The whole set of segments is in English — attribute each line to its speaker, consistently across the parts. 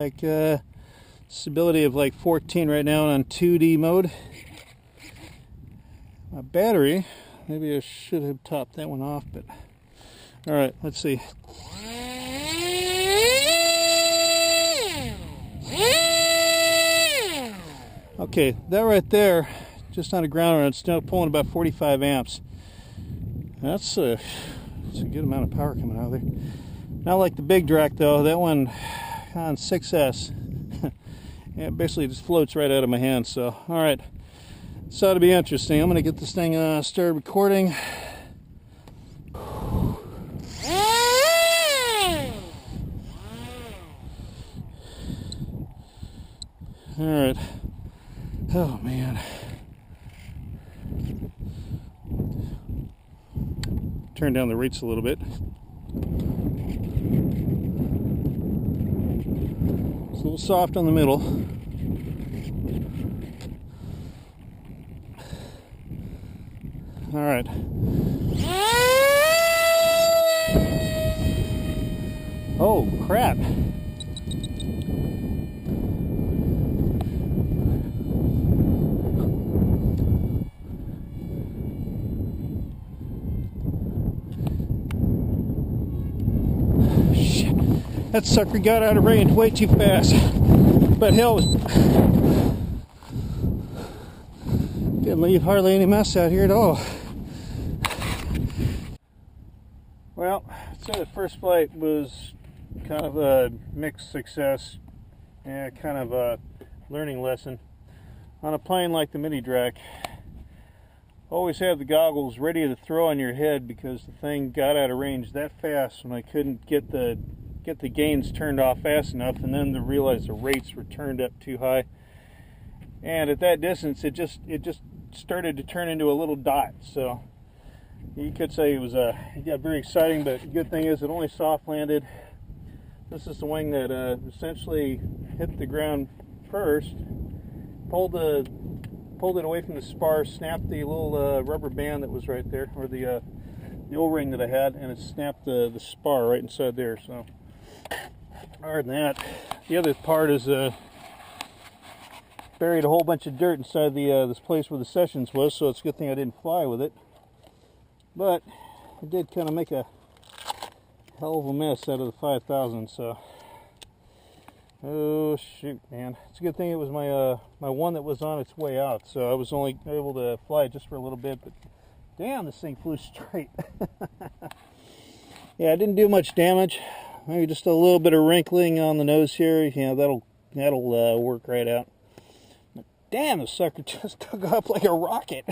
Speaker 1: Like stability of like 14 right now on 2D mode. My battery, maybe I should have topped that one off, but all right, let's see. Okay, that right there, just on the ground, it's still pulling about 45 amps. That's a good amount of power coming out of there. Not like the big Drak though. That one on 6S, it basically just floats right out of my hand. So, all right, this ought to be interesting. I'm gonna get this thing started recording. All right. Oh man. Turn down the rates a little bit. It's a little soft on the middle. All right. Oh crap. That sucker got out of range way too fast. But hell, didn't leave hardly any mess out here at all. Well, I'd say the first flight was kind of a mixed success and kind of a learning lesson. On a plane like the Mini Drak, always have the goggles ready to throw on your head because the thing got out of range that fast when I couldn't get the gains turned off fast enough, and then to realize the rates were turned up too high. And at that distance, it just started to turn into a little dot. So you could say it got very exciting, but the good thing is it only soft landed. This is the wing that essentially hit the ground first, pulled it away from the spar, snapped the little rubber band that was right there, or the O-ring that I had, and it snapped the spar right inside there. So other than that, the other part is buried a whole bunch of dirt inside this place where the sessions was, so it's a good thing I didn't fly with it. But it did kind of make a hell of a mess out of the 5000. So, oh shoot, man! It's a good thing it was my one that was on its way out, so I was only able to fly it just for a little bit. But damn, this thing flew straight. Yeah, I didn't do much damage. Maybe just a little bit of wrinkling on the nose here. You know, that'll work right out. But damn, the sucker just took off like a rocket.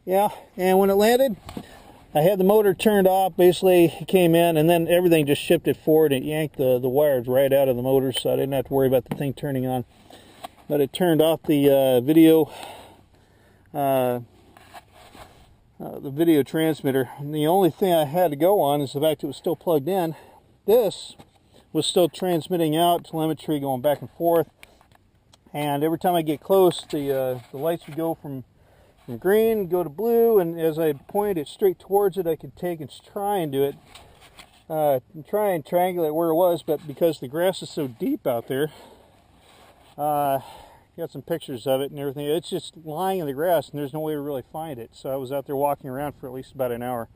Speaker 1: Yeah, and when it landed, I had the motor turned off. Basically, it came in, and then everything just shifted forward and yanked the wires right out of the motor, so I didn't have to worry about the thing turning on. But it turned off the video transmitter. And the only thing I had to go on is the fact it was still plugged in. This was still transmitting out telemetry, going back and forth, and every time I get close, the lights would go from green, go to blue, and as I pointed it straight towards it, I could take and try and do it, try and triangulate where it was. But because the grass is so deep out there, got some pictures of it and everything. It's just lying in the grass, and there's no way to really find it. So I was out there walking around for at least about an hour.